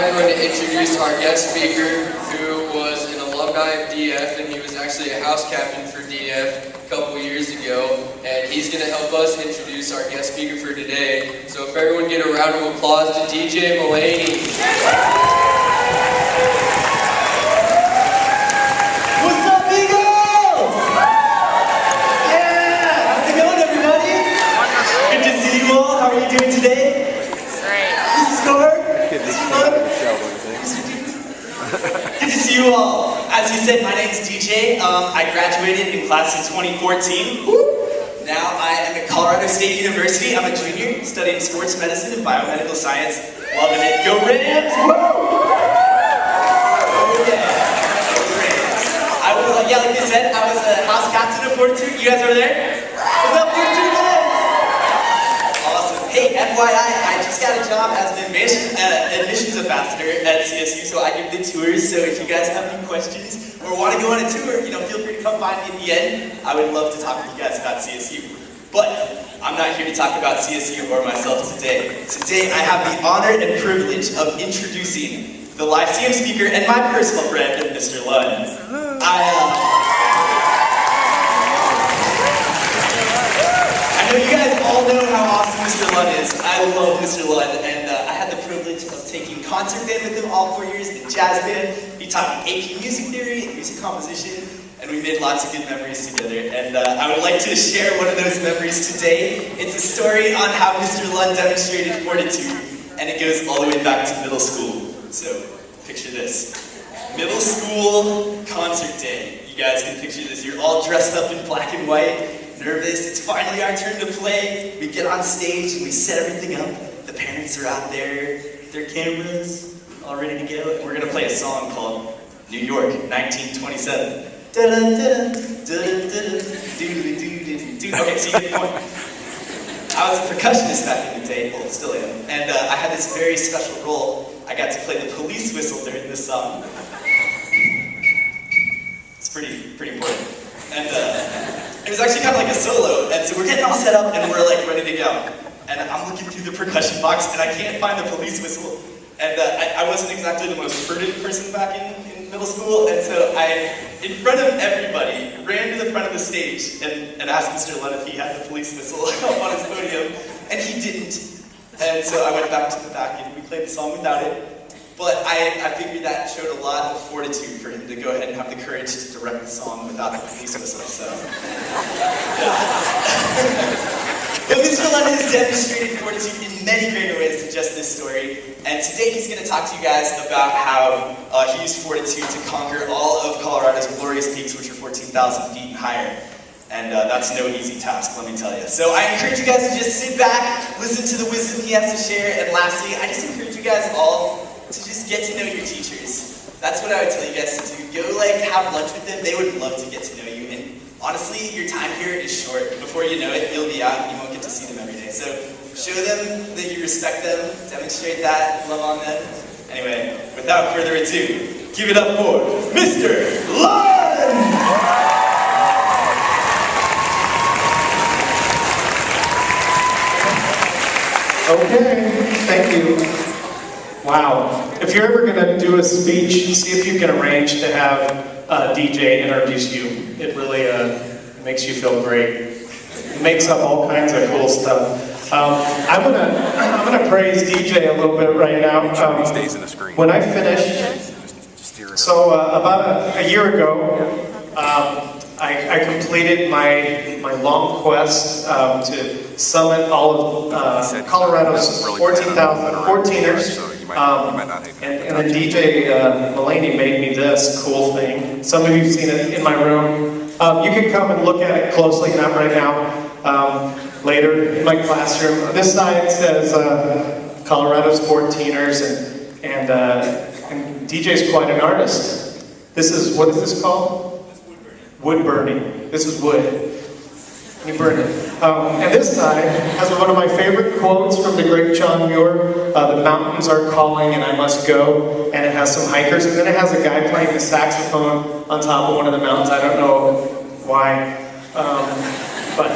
I'm going to introduce our guest speaker, who was an alumni of DF, and he was actually a house captain for DF a couple years ago, and he's going to help us introduce our guest speaker for today. So if everyone get a round of applause to DJ Mulaney. What's up, Eagles? Yeah! How's it going, everybody? Good to see you all. How are you doing today? Great. This is Muir. This is Lunn. Good to see you all. As you said, my name's DJ. I graduated in class in 2014. Now I am at Colorado State University. I'm a junior studying sports medicine and biomedical science. Loving it. Go Rams! Woo! Oh yeah. Go Rams. I was, like they said, I was a house captain of Fortitude. You guys over there? What's up, Fortitude? Awesome. Hey, FYI, I just got a job as an admissions ambassador at CSU, so I give the tours. So if you guys have any questions or want to go on a tour, feel free to come find me at the end. I would love to talk with you guys about CSU. But I'm not here to talk about CSU or myself today. Today I have the honor and privilege of introducing the Lyceum speaker and my personal friend, Mr. Lunn. I know you guys all know how awesome Mr. Lunn is. I love Mr. Lunn, and I had the privilege of taking concert band with him all 4 years, the jazz band. He taught me AP music theory and music composition, and we made lots of good memories together. And I would like to share one of those memories today. It's a story on how Mr. Lunn demonstrated fortitude, and it goes all the way back to middle school. So picture this. Middle school concert day. You guys can picture this. You're all dressed up in black and white, nervous. It's finally our turn to play. We get on stage and we set everything up. The parents are out there, their cameras, all ready to go. We're gonna play a song called New York, 1927. Okay, so you get the point. I was a percussionist back in the day, well, still am, and I had this very special role. I got to play the police whistle during this song. It's pretty important. And it was actually kind of like a solo, and so we're getting all set up and we're like ready to go. And I'm looking through the percussion box and I can't find the police whistle. And I wasn't exactly the most furtive person back in middle school, and so I, in front of everybody, ran to the front of the stage and asked Mr. Lunn if he had the police whistle up on his podium, and he didn't. And so I went back to the back and we played the song without it. But I figured that showed a lot of fortitude for him to go ahead and have the courage to direct the song without the police whistle, so. But Mr. Lunn has demonstrated fortitude in many greater ways than just this story. And today he's going to talk to you guys about how he used fortitude to conquer all of Colorado's glorious peaks, which are 14,000 feet and higher. And that's no easy task, let me tell you. So I encourage you guys to just sit back, listen to the wisdom he has to share, and lastly, I just encourage you guys all to just get to know your teachers. That's what I would tell you guys to do. Go have lunch with them. They would love to get to know you. And honestly, your time here is short. Before you know it, you'll be out and you won't get to see them every day. So show them that you respect them, demonstrate that, love on them. Anyway, without further ado, give it up for Mr. Lunn! Okay, thank you. Wow. If you're ever going to do a speech, see if you can arrange to have a DJ introduce you. It really makes you feel great. It makes up all kinds of cool stuff. I'm gonna praise DJ a little bit right now. When I finished, so about a year ago, I completed my long quest to summit all of Colorado's 14,000 and then DJ Mulaney made me this cool thing. Some of you have seen it in my room. You can come and look at it closely, not right now, later in my classroom. This side says Colorado's 14ers, and DJ's quite an artist. This is, what is this called? Wood burning. This is wood. You burn it. And this side has one of my favorite quotes from the great John Muir. The mountains are calling and I must go. And it has some hikers. And then it has a guy playing the saxophone on top of one of the mountains. I don't know why. But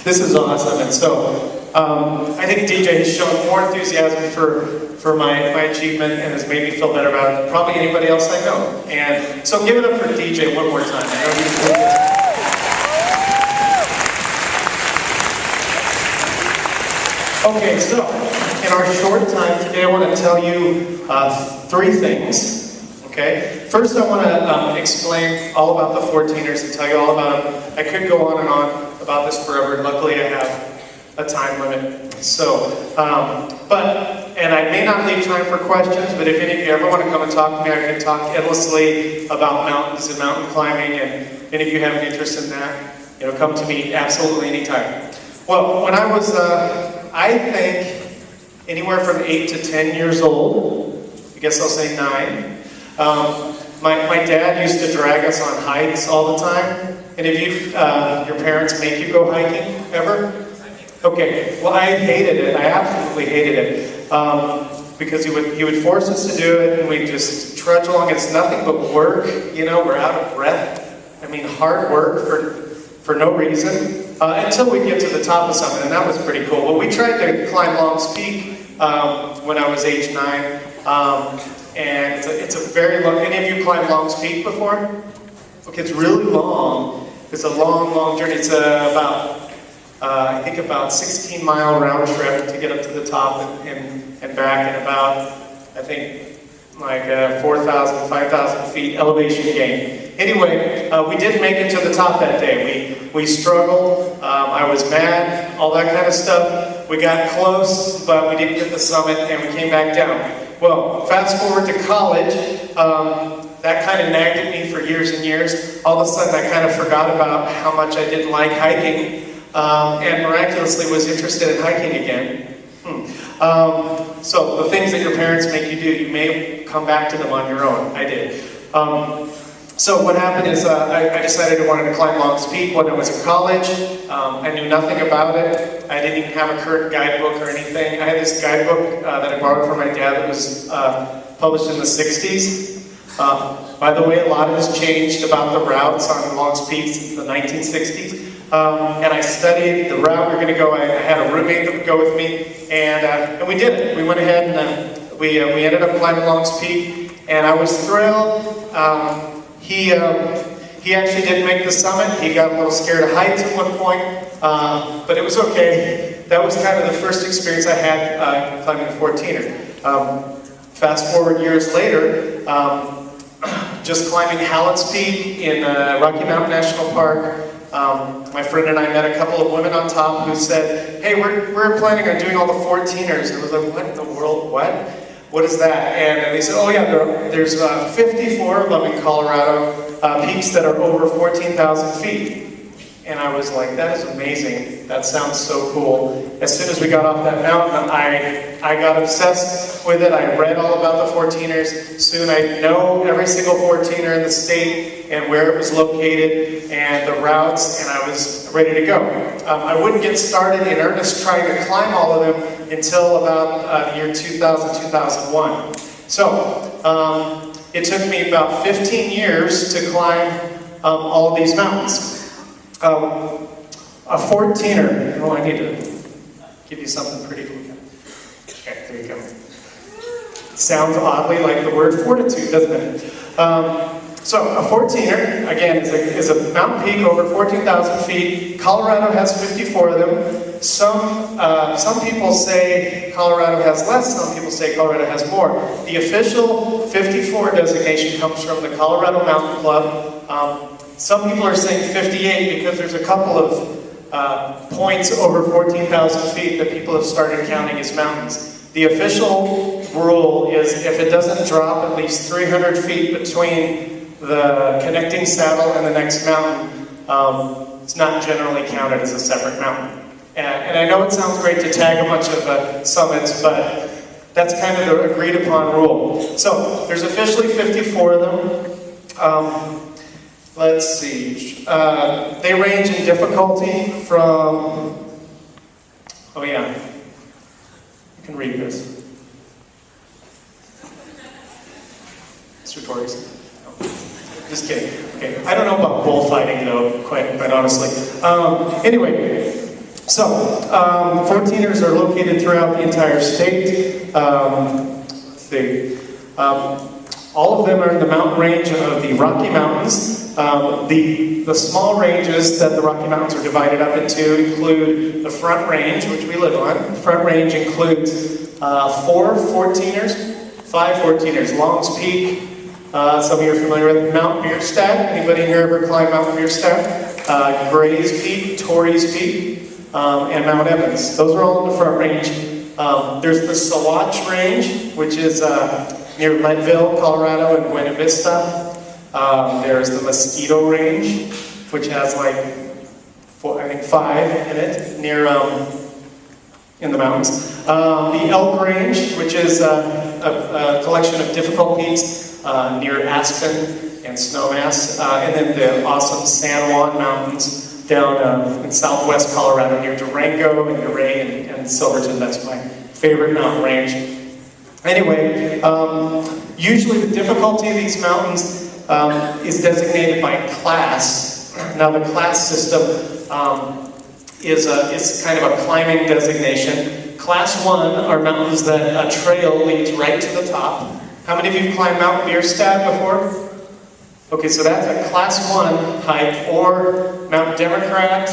this is awesome. And so I think DJ has shown more enthusiasm for my achievement and has made me feel better about it than probably anybody else I know. And so give it up for DJ one more time. I know he's really good. Okay, so in our short time today, I want to tell you 3 things. Okay, first I want to explain all about the 14ers and tell you all about them. I could go on and on about this forever. Luckily, I have a time limit. So, and I may not leave time for questions, but if any of you ever want to come and talk to me, I can talk endlessly about mountains and mountain climbing, and any of you have an interest in that, come to me absolutely anytime. Well, when I was, I think, anywhere from 8 to 10 years old, I guess I'll say 9, my dad used to drag us on hikes all the time. Any of you, your parents make you go hiking ever? Okay, well I hated it. I absolutely hated it. Because he would force us to do it and we'd just trudge along. It's nothing but work, we're out of breath. I mean, hard work for no reason. Until we get to the top of something, and that was pretty cool. Well, we tried to climb Long's Peak when I was age 9. And it's a very long, any of you climbed Long's Peak before? Okay, it's really long. It's a long, long journey. It's I think about 16-mile round trip to get up to the top and back, and about, I think, like 4,000, 5,000 feet elevation gain. Anyway, we didn't make it to the top that day. We struggled, I was mad, all that kind of stuff. We got close, but we didn't get the summit, and we came back down. Well, fast forward to college, that kind of nagged at me for years and years. All of a sudden, I kind of forgot about how much I didn't like hiking, and miraculously was interested in hiking again. So the things that your parents make you do, you may come back to them on your own. I did. So what happened is I decided I wanted to climb Long's Peak when I was in college. I knew nothing about it. I didn't even have a current guidebook or anything. I had this guidebook that I borrowed from my dad that was published in the 60s. By the way, a lot has changed about the routes on Long's Peak since the 1960s. And I studied the route we were going to go. I had a roommate that would go with me, and we did it. We went ahead and we ended up climbing Long's Peak, and I was thrilled. He actually didn't make the summit. He got a little scared of heights at one point, but it was okay. That was kind of the first experience I had climbing a 14er. Fast forward years later, just climbing Hallett's Peak in Rocky Mountain National Park. My friend and I met a couple of women on top who said, "Hey, we're planning on doing all the 14ers." And I was like, "What in the world? What? What is that?" And they said, "Oh yeah, there's 54 of them in Colorado, peaks that are over 14,000 feet." And I was like, "That is amazing. That sounds so cool." As soon as we got off that mountain, I got obsessed with it. I read all about the 14ers. Soon I know every single 14er in the state and where it was located and the routes, and I was ready to go. I wouldn't get started in earnest trying to climb all of them until about the year 2000, 2001. So it took me about 15 years to climb all of these mountains. A 14er, oh, I need to give you something pretty to look at. Okay, there you go. Sounds oddly like the word fortitude, doesn't it? So a 14er, again, is a mountain peak over 14,000 feet. Colorado has 54 of them. Some people say Colorado has less, some people say Colorado has more. The official 54 designation comes from the Colorado Mountain Club. Some people are saying 58 because there's a couple of points over 14,000 feet that people have started counting as mountains. The official rule is if it doesn't drop at least 300 feet between the connecting saddle and the next mountain, it's not generally counted as a separate mountain. And I know it sounds great to tag a bunch of summits, but that's kind of the agreed upon rule. So there's officially 54 of them. Let's see. They range in difficulty from, oh yeah, you can read this. It's rhetorical. Just kidding. Okay, I don't know about bullfighting though, quite honestly. Anyway, So, 14ers are located throughout the entire state. Let's see. All of them are in the mountain range of the Rocky Mountains. The small ranges that the Rocky Mountains are divided up into include the Front Range, which we live on. The Front Range includes 4 14ers, 5 14ers. Long's Peak, some of you are familiar with Mount Bierstadt. Anybody here ever climb Mount Bierstadt? Gray's Peak, Torrey's Peak, and Mount Evans. Those are all in the Front Range. There's the Sawatch Range, which is near Leadville, Colorado, and Buena Vista. There's the Mosquito Range, which has like, I think 5 in it, near in the mountains. The Elk Range, which is a collection of difficult peaks near Aspen and Snowmass, and then the awesome San Juan Mountains down in southwest Colorado near Durango and Uray and Silverton. That's my favorite mountain range. Anyway, usually the difficulty of these mountains is designated by class. Now the class system is kind of a climbing designation. Class 1 are mountains that a trail leads right to the top. How many of you have climbed Mount Bierstadt before? Okay, so that's a Class 1 hike, or Mount Democrat,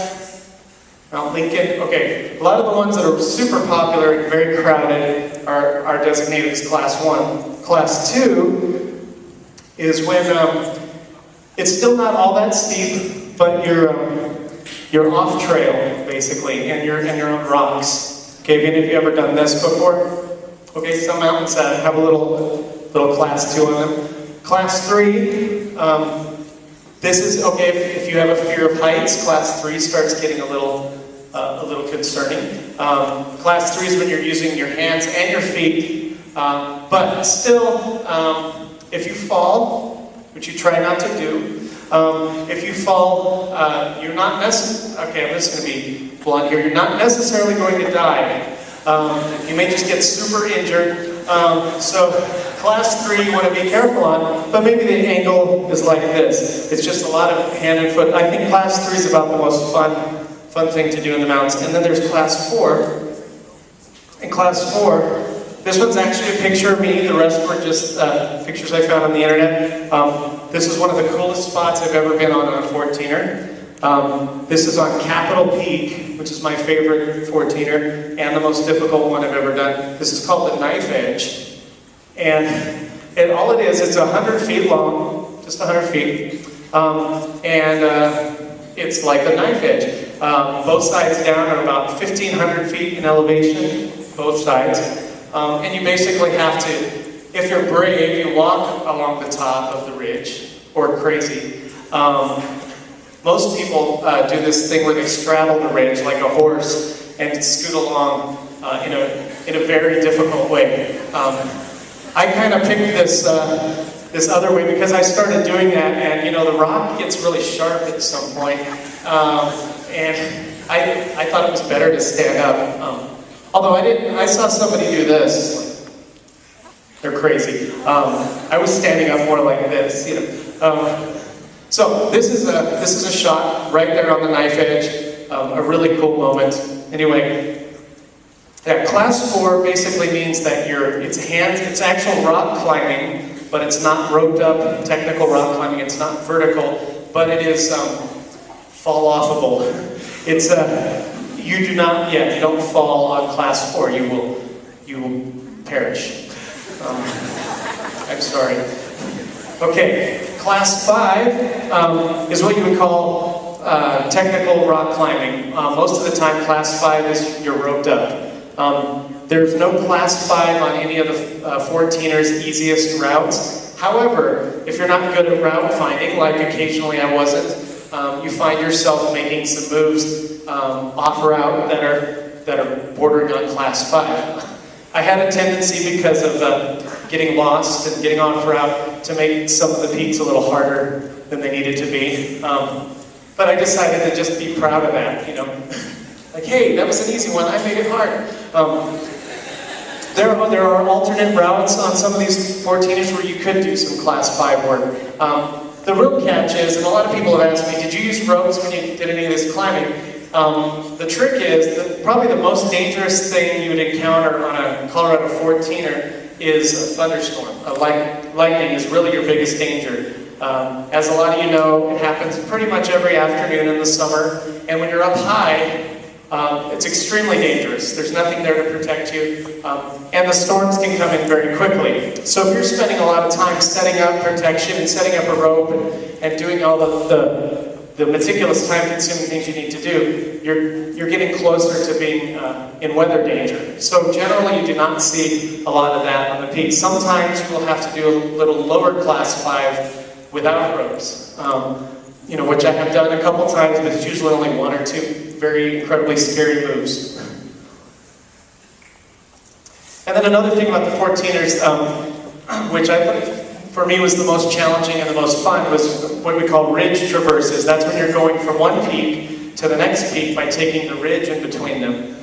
Mount Lincoln. Okay, a lot of the ones that are super popular and very crowded are designated as Class 1. Class 2 is when it's still not all that steep, but you're off trail basically, and you're on rocks. Okay, have any of you ever done this before? Okay, some mountains have a little Class 2 on them. Class 3, this is okay if you have a fear of heights. Class 3 starts getting a little concerning. Class 3 is when you're using your hands and your feet, but still, if you fall, which you try not to do, if you fall, you're not necessarily, okay, I'm just going to be blunt here, you're not necessarily going to die. You may just get super injured. So Class 3 you want to be careful on, but maybe the angle is like this. It's just a lot of hand and foot. I think Class 3 is about the most fun thing to do in the mountains. And then there's Class 4. In Class 4, this one's actually a picture of me. The rest were just pictures I found on the internet. This is one of the coolest spots I've ever been on a 14er. This is on Capitol Peak, which is my favorite 14er, and the most difficult one I've ever done. This is called the Knife Edge. And all it is, it's 100 feet long, just 100 feet. It's like a knife edge. Both sides down are about 1,500 feet in elevation, both sides. And you basically have to, if you're brave, you walk along the top of the ridge, or crazy. Most people do this thing where they straddle the ridge like a horse and scoot along in a very difficult way. I kind of picked this other way because I started doing that, and the rock gets really sharp at some point, and I thought it was better to stand up. Although I saw somebody do this. They're crazy. I was standing up more like this, So this is a shot right there on the knife edge. A really cool moment. Anyway. Yeah, Class 4 basically means that it's actual rock climbing, but it's not roped up technical rock climbing. It's not vertical, but it is fall-offable. It's you don't fall on Class 4. You will perish. I'm sorry. Okay, Class 5 is what you would call technical rock climbing. Most of the time, Class 5 is you're roped up. There's no Class 5 on any of the 14ers' easiest routes. However, if you're not good at route finding, like occasionally I wasn't, you find yourself making some moves off route that are bordering on Class 5. I had a tendency because of getting lost and getting off route to make some of the peaks a little harder than they needed to be. But I decided to just be proud of that, Like, hey, that was an easy one, I made it hard. There are alternate routes on some of these 14ers where you could do some Class 5 work. The real catch is, and a lot of people have asked me, did you use ropes when you did any of this climbing? The trick is that probably the most dangerous thing you would encounter on a Colorado 14er is a thunderstorm. Lightning is really your biggest danger. As a lot of you know, it happens pretty much every afternoon in the summer, and when you're up high, it's extremely dangerous. There's nothing there to protect you, and the storms can come in very quickly. So if you're spending a lot of time setting up protection and setting up a rope and doing all the meticulous time-consuming things you need to do, you're getting closer to being in weather danger. So generally you do not see a lot of that on the peak. Sometimes you will have to do a little lower class 5 without ropes, which I have done a couple times, but it's usually only 1 or 2 very incredibly scary moves. And then another thing about the 14ers, which I think for me was the most challenging and the most fun, was what we call ridge traverses. That's when you're going from one peak to the next peak by taking the ridge in between them.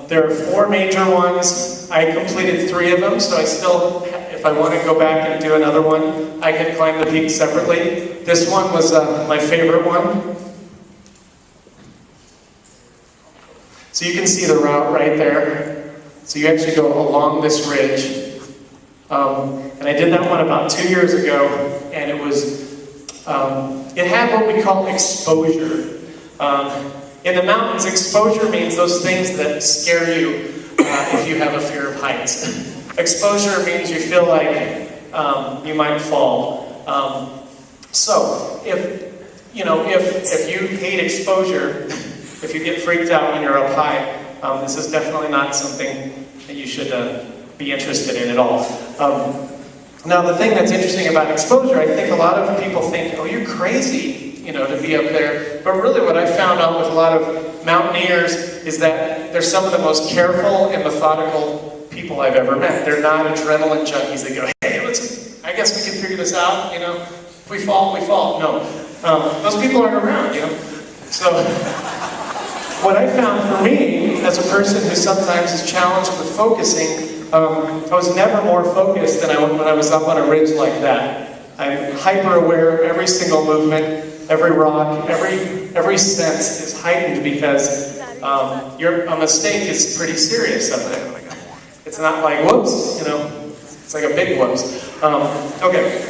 There are 4 major ones. I completed 3 of them, so I still, if I want to go back and do another one, I can climb the peak separately. This one was my favorite one. So you can see the route right there. So you actually go along this ridge. And I did that one about 2 years ago, and it had what we call exposure. In the mountains, exposure means those things that scare you if you have a fear of heights. Exposure means you feel like you might fall. So if you hate exposure, if you get freaked out when you're up high, this is definitely not something that you should be interested in at all. Now, the thing that's interesting about exposure, I think a lot of people think, oh, you're crazy, to be up there. But really what I found out with a lot of mountaineers is that they're some of the most careful and methodical people I've ever met. They're not adrenaline junkies that go, hey, I guess we can figure this out, if we fall, we fall. No, those people aren't around, So what I found for me, as a person who sometimes is challenged with focusing, I was never more focused than when I was up on a ridge like that. I'm hyper aware of every single movement, every rock, every sense is heightened because a mistake is pretty serious up there. It's not like whoops, it's like a big whoops. Okay,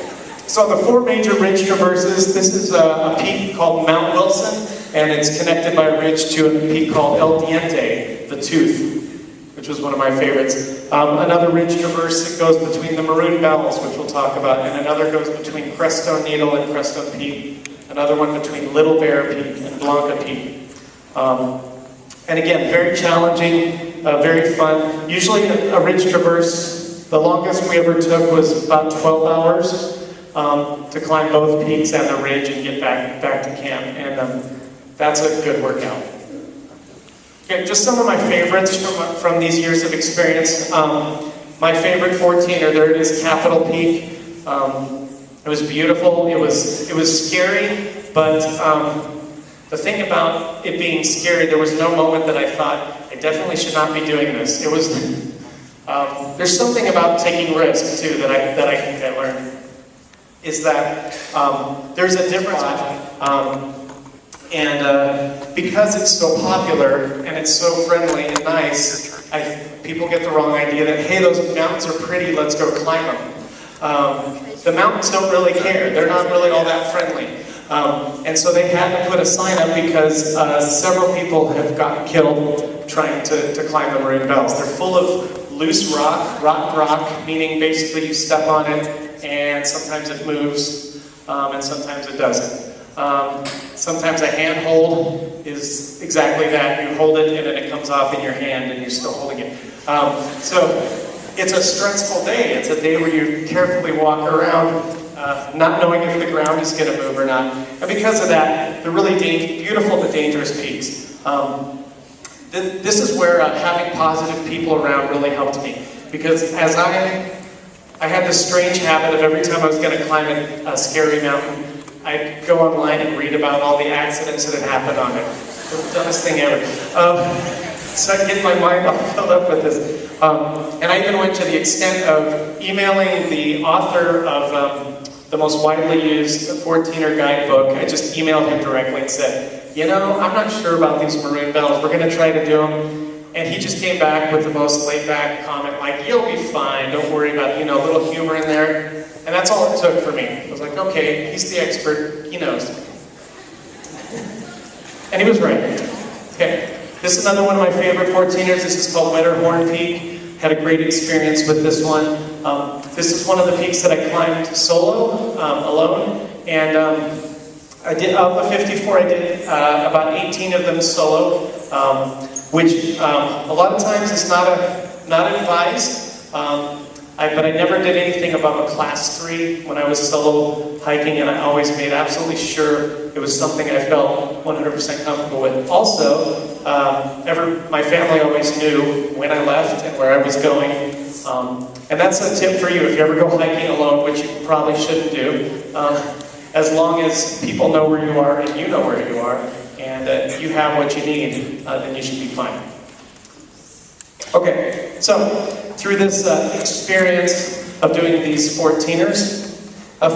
so the 4 major ridge traverses. This is a peak called Mount Wilson, and it's connected by a ridge to a peak called El Diente, the Tooth, which was one of my favorites. Another ridge traverse that goes between the Maroon Bells, which we'll talk about, and another goes between Crestone Needle and Crestone Peak. Another one between Little Bear Peak and Blanca Peak. And again, very challenging, very fun. Usually a ridge traverse, the longest we ever took was about 12 hours to climb both peaks and the ridge and get back to camp. And that's a good workout. Okay, just some of my favorites from these years of experience. My favorite 14er, there it is, Capitol Peak. It was beautiful. It was scary, but the thing about it being scary, there was no moment that I thought, I definitely should not be doing this. It was, there's something about taking risks too that I think I learned, is that there's a difference. And because it's so popular and it's so friendly and nice, people get the wrong idea that, hey, those mountains are pretty, let's go climb them. The mountains don't really care. They're not really all that friendly. And so they had to put a sign up because several people have gotten killed trying to climb the Maroon Bells. They're full of loose rock, meaning basically you step on it and sometimes it moves and sometimes it doesn't. Sometimes a handhold is exactly that. You hold it and then it comes off in your hand and you're still holding it. So it's a stressful day. It's a day where you carefully walk around not knowing if the ground is going to move or not. And because of that, they're really beautiful but dangerous peaks. This is where having positive people around really helped me. Because as I had this strange habit of every time I was going to climb a scary mountain, I'd go online and read about all the accidents that had happened on it. The dumbest thing ever. So I'd get my mind all filled up with this. And I even went to the extent of emailing the author of the most widely used 14er guidebook. I just emailed him directly and said, you know, I'm not sure about these maroon bells. We're going to try to do them. And he just came back with the most laid-back comment, like, you'll be fine. Don't worry about it. You know, a little humor in there. And that's all it took for me. I was like, okay, he's the expert. He knows. And he was right. Okay. This is another one of my favorite 14ers. This is called Wetterhorn Peak. Had a great experience with this one. This is one of the peaks that I climbed solo, alone. And I did, of the 54, I did about 18 of them solo, which a lot of times is not advised. But I never did anything above a class 3 when I was solo hiking, and I always made absolutely sure it was something I felt 100% comfortable with. Also, my family always knew when I left and where I was going. And that's a tip for you if you ever go hiking alone, which you probably shouldn't do. As long as people know where you are and you know where you are, and you have what you need, then you should be fine. Okay, so through this experience of doing these 14ers,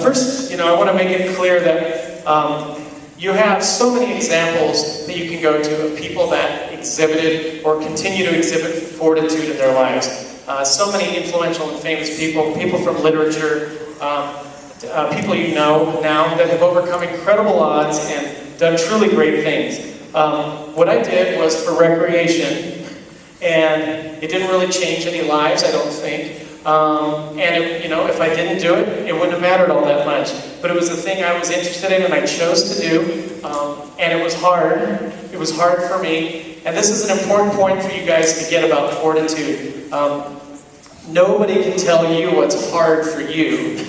first, you know, I want to make it clear that you have so many examples that you can go to of people that exhibited or continue to exhibit fortitude in their lives. So many influential and famous people, people from literature, people you know now that have overcome incredible odds and done truly great things. What I did was for recreation, and it didn't really change any lives, I don't think. You know, if I didn't do it, it wouldn't have mattered all that much. But it was the thing I was interested in and I chose to do, and it was hard. It was hard for me. And this is an important point for you guys to get about fortitude. Nobody can tell you what's hard for you.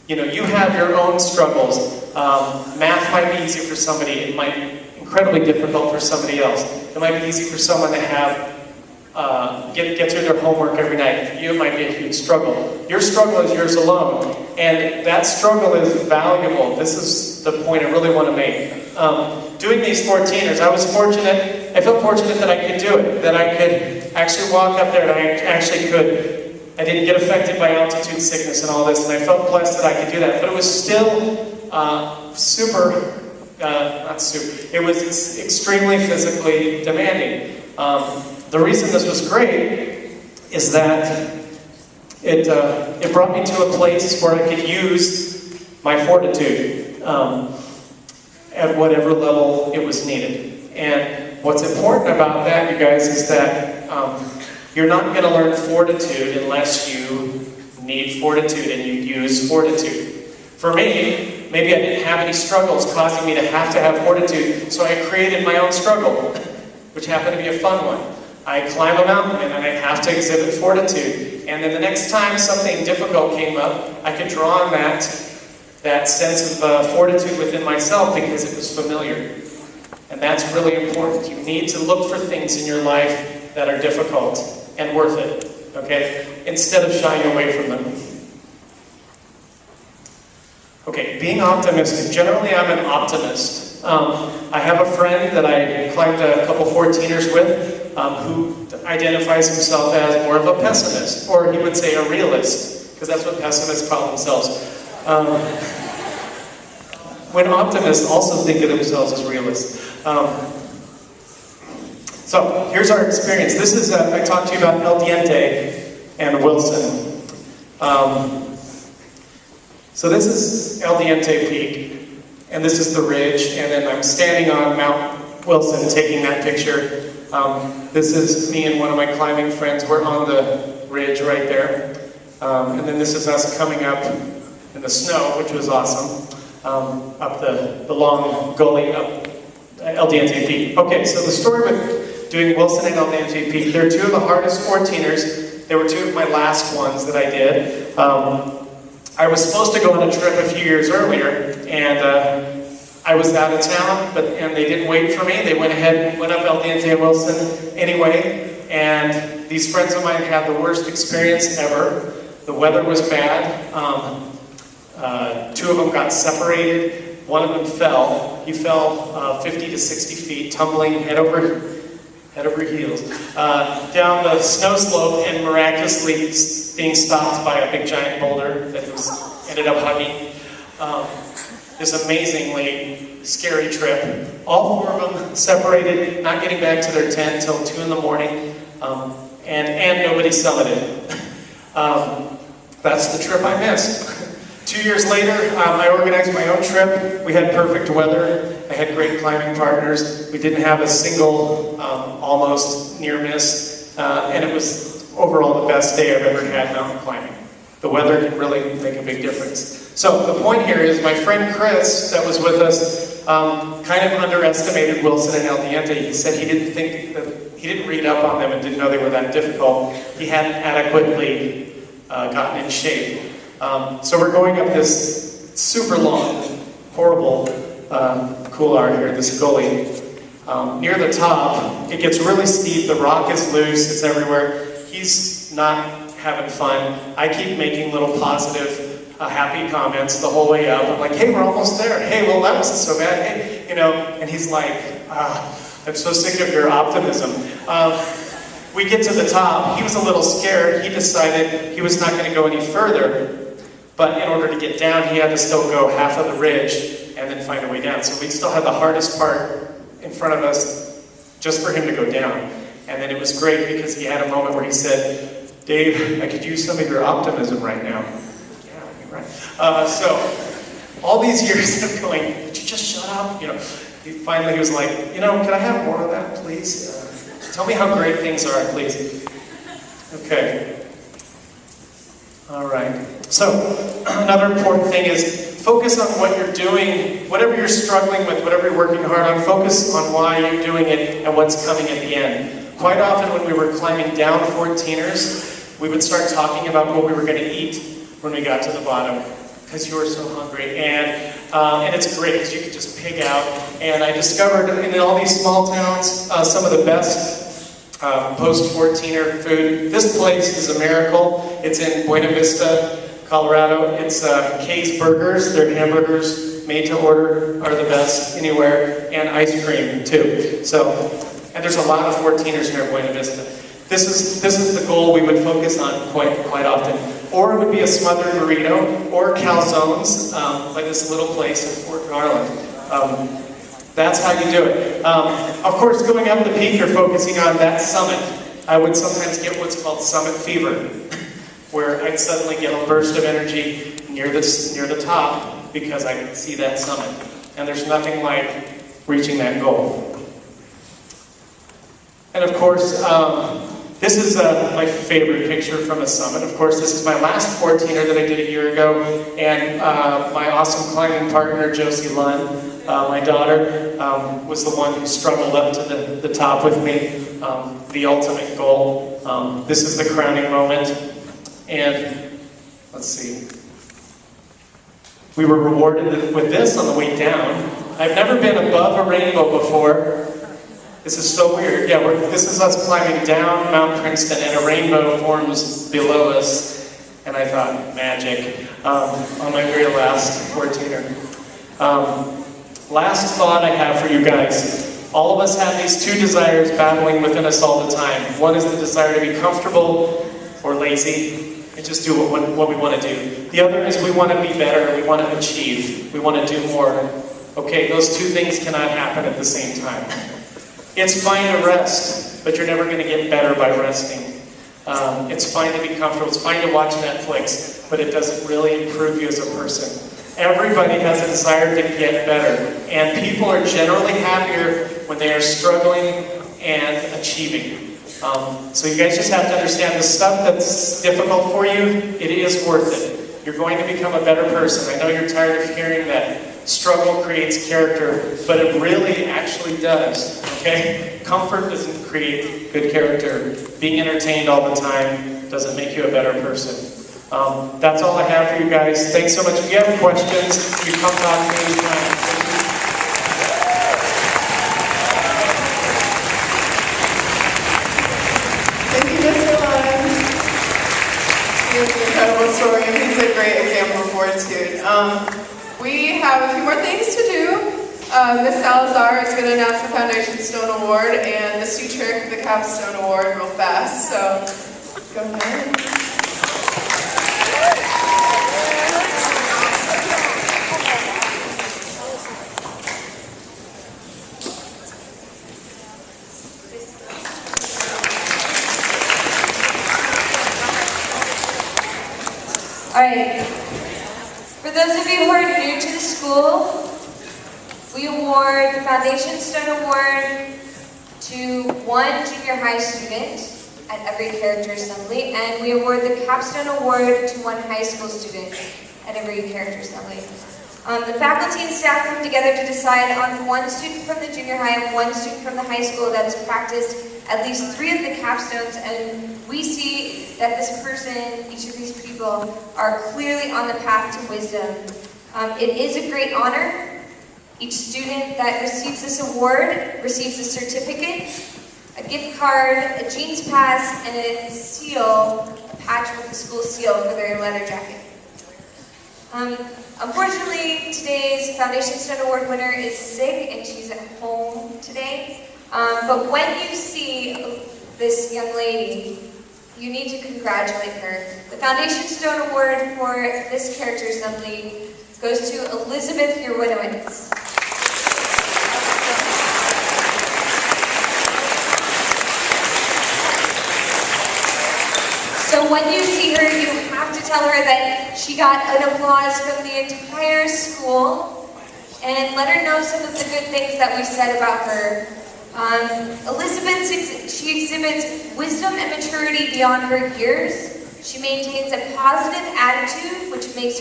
You know, you have your own struggles. Math might be easy for somebody. It might be incredibly difficult for somebody else. It might be easy for someone to have get through their homework every night. For you, it might be a huge struggle. Your struggle is yours alone, and that struggle is valuable. This is the point I really want to make. Doing these 14ers, I was fortunate. I felt fortunate that I could do it, that I could actually walk up there, and I actually could. I didn't get affected by altitude sickness and all this, and I felt blessed that I could do that. But it was still it was extremely physically demanding. The reason this was great is that it brought me to a place where I could use my fortitude at whatever level it was needed. And what's important about that, you guys, is that you're not going to learn fortitude unless you need fortitude and you use fortitude. For me, maybe I didn't have any struggles causing me to have fortitude, so I created my own struggle, which happened to be a fun one. I climb a mountain and I'd have to exhibit fortitude. And then the next time something difficult came up, I could draw on that sense of fortitude within myself because it was familiar. And that's really important. You need to look for things in your life that are difficult and worth it, okay? Instead of shying away from them. Okay, being optimistic. Generally, I'm an optimist. I have a friend that I climbed a couple 14ers with who identifies himself as more of a pessimist, or he would say a realist, because that's what pessimists call themselves. When optimists also think of themselves as realists. So, here's our experience. This is, I talked to you about El Diente and Wilson. So this is El Diente Peak, and this is the ridge, and then I'm standing on Mount Wilson taking that picture. This is me and one of my climbing friends. We're on the ridge right there. And then this is us coming up in the snow, which was awesome, up the long gully up El Diente Peak. Okay, so the story with doing Wilson and El Diente Peak, they're two of the hardest 14ers. They were two of my last ones that I did. I was supposed to go on a trip a few years earlier, and I was out of town, and they didn't wait for me. They went ahead and went up El Diente and Wilson anyway, and these friends of mine had the worst experience ever. The weather was bad. Two of them got separated. One of them fell. He fell 50 to 60 feet, tumbling head over heels, down the snow slope, and miraculously being stopped by a big giant boulder that he ended up hugging. this amazingly scary trip. All 4 of them separated, not getting back to their tent until 2 in the morning, and nobody summited. That's the trip I missed. 2 years later, I organized my own trip. We had perfect weather. I had great climbing partners. We didn't have a single almost near miss, and it was overall the best day I've ever had mountain climbing. The weather can really make a big difference. So the point here is my friend Chris that was with us kind of underestimated Wilson and El Diente. He said he didn't think that, he didn't read up on them and didn't know they were that difficult. He hadn't adequately gotten in shape. So we're going up this super long, horrible couloir here, this gully. Near the top, it gets really steep, the rock is loose, it's everywhere. He's not having fun. I keep making little positive, happy comments the whole way up. I'm like, hey, we're almost there. Hey, well, that wasn't so bad. Hey, you know, and he's like, I'm so sick of your optimism. We get to the top. He was a little scared. He decided he was not going to go any further. But in order to get down, he had to still go half of the ridge and then find a way down. So we still had the hardest part in front of us just for him to go down. And then it was great because he had a moment where he said, Dave, I could use some of your optimism right now. Yeah, you're right. So all these years of going, would you just shut up? You know, finally he was like, you know, can I have more of that, please? Tell me how great things are, please. Okay. All right. So another important thing is focus on what you're doing, whatever you're struggling with, whatever you're working hard on, focus on why you're doing it and what's coming at the end. Quite often when we were climbing down 14ers, we would start talking about what we were going to eat when we got to the bottom, because you were so hungry. And it's great because you can just pig out. And I discovered in all these small towns some of the best post-14er food. This place is a miracle. It's in Buena Vista, Colorado. It's Kay's Burgers. Their hamburgers made to order are the best anywhere, and ice cream too. So, and there's a lot of 14ers here at Buena Vista. This is the goal we would focus on quite often. Or it would be a smothered burrito, or calzones, like this little place in Fort Garland. That's how you do it. Of course, going up the peak, you're focusing on that summit. I would sometimes get what's called summit fever, where I'd suddenly get a burst of energy near the top because I could see that summit. And there's nothing like reaching that goal. And of course, this is my favorite picture from a summit. Of course, this is my last 14er that I did a year ago, and my awesome climbing partner, Josie Lunn, my daughter, was the one who struggled up to the top with me, the ultimate goal. This is the crowning moment, and let's see. We were rewarded with this on the way down. I've never been above a rainbow before. This is so weird. Yeah, this is us climbing down Mount Princeton, and a rainbow forms below us. And I thought, magic, on my very last 14er. Last thought I have for you guys. All of us have these two desires battling within us all the time. One is the desire to be comfortable or lazy and just do what we want to do. The other is we want to be better, we want to achieve, we want to do more. Okay, those two things cannot happen at the same time. It's fine to rest, but you're never going to get better by resting. It's fine to be comfortable, it's fine to watch Netflix, but it doesn't really improve you as a person. Everybody has a desire to get better, and people are generally happier when they are struggling and achieving. So you guys just have to understand the stuff that's difficult for you, it is worth it. You're going to become a better person. I know you're tired of hearing that. Struggle creates character, but it really actually does, okay? Comfort doesn't create good character. Being entertained all the time doesn't make you a better person. That's all I have for you guys. Thanks so much. If you have questions, you come talk to me anytime. Thank you, Mr. Lunn. It's an incredible story, and he's a great example of fortitude. We have a few more things to do. Ms. Salazar is going to announce the Foundation Stone Award and Ms. Utrick the Capstone Award real fast. So, go ahead. Alright, for those of you who are new to the school, we award the Foundation Stone Award to one junior high student at every character assembly, and we award the Capstone Award to one high school student at every character assembly. The faculty and staff come together to decide on one student from the junior high and one student from the high school that's practiced at least 3 of the capstones, and we see that this person, each of these people, are clearly on the path to wisdom. It is a great honor. Each student that receives this award receives a certificate, a gift card, a jeans pass, and a seal, a patch with the school seal for their leather jacket. Unfortunately, today's Foundation Stone Award winner is sick and she's at home today. But when you see this young lady, you need to congratulate her. The Foundation Stone Award for this character assembly goes to Elizabeth Yerwinowitz. So when you see her, you have to tell her that she got an applause from the entire school, and let her know some of the good things that we said about her. Elizabeth, she exhibits wisdom and maturity beyond her years. She maintains a positive attitude, which makes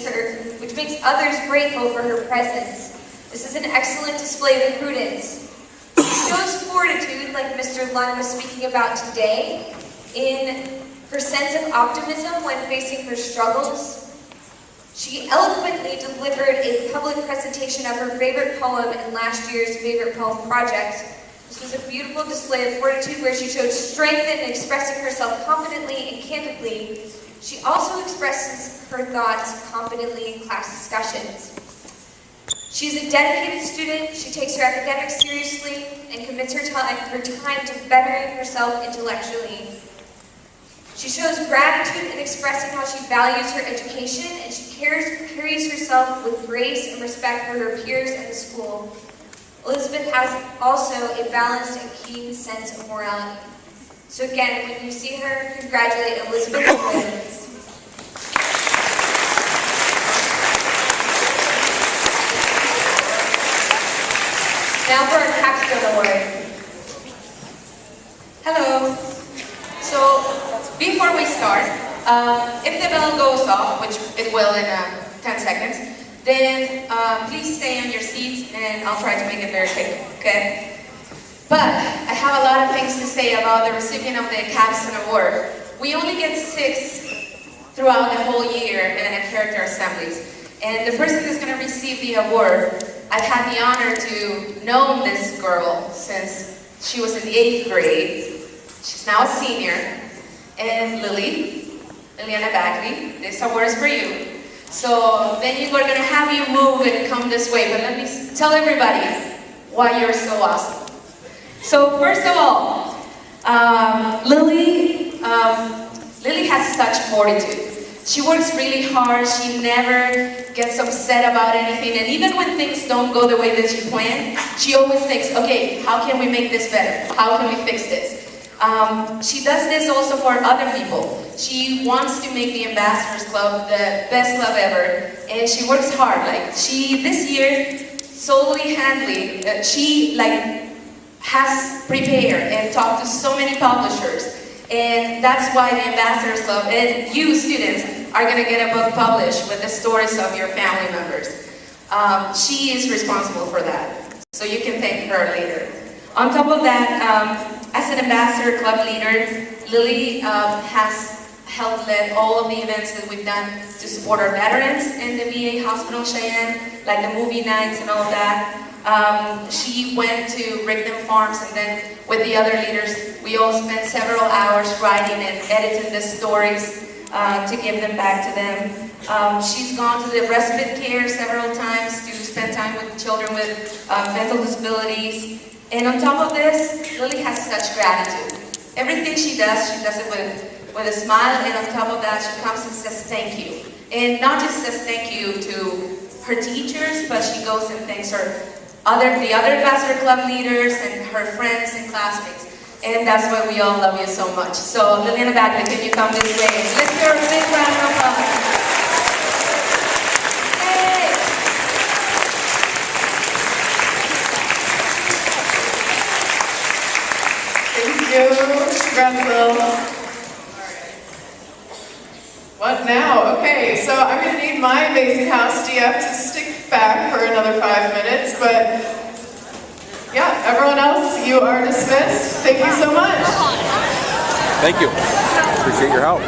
others grateful for her presence. This is an excellent display of prudence. She shows fortitude, like Mr. Lunn was speaking about today, in her sense of optimism when facing her struggles. She eloquently delivered a public presentation of her favorite poem in last year's Favorite Poem Project. This was a beautiful display of fortitude where she showed strength in expressing herself confidently and candidly. She also expresses her thoughts confidently in class discussions. She's a dedicated student. She takes her academics seriously and commits her time to bettering herself intellectually. She shows gratitude in expressing how she values her education, and she carries herself with grace and respect for her peers and the school. Elizabeth has also a balanced and keen sense of morality. So again, when you see her, congratulate Elizabeth Yerwinowitz. Now for our Capstone Award. Hello. So, before we start, if the bell goes off, which it will in 10 seconds, then please stay on your seats and I'll try to make it very quick, okay? But I have a lot of things to say about the recipient of the Capstone Award. We only get 6 throughout the whole year in the character assemblies. And the person who's going to receive the award, I've had the honor to know this girl since she was in the 8th grade. She's now a senior. And Liliana Bagley, this award is for you. So then we're going to have you move and come this way, but let me tell everybody why you're so awesome. So first of all, Lily has such fortitude. She works really hard, she never gets upset about anything, and even when things don't go the way that she planned, she always thinks, okay, how can we make this better? How can we fix this? She does this also for other people. She wants to make the Ambassadors Club the best club ever, and she works hard. Like this year, solely-handedly, she has prepared and talked to so many publishers, and that's why the Ambassadors Club and you students are going to get a book published with the stories of your family members. She is responsible for that, so you can thank her later. On top of that, as an Ambassador Club leader, Lily has helped lead all of the events that we've done to support our veterans in the VA Hospital Cheyenne, like the movie nights and all of that. She went to Rigdon Farms, and then with the other leaders, we all spent several hours writing and editing the stories to give them back to them. She's gone to the respite care several times to spend time with children with mental disabilities. And on top of this, Lily has such gratitude. Everything she does it with a smile, and on top of that, she comes and says thank you. And not just says thank you to her teachers, but she goes and thanks the other Ambassador Club leaders and her friends and classmates. And that's why we all love you so much. So, Liliana Bagley, can you come this way? Let's hear a big round of applause. you. Congrats, Lil. What now? Okay, so I'm going to need my amazing house DF to stick back for another 5 minutes, but yeah, everyone else, you are dismissed. Thank you so much. Thank you. Appreciate your help.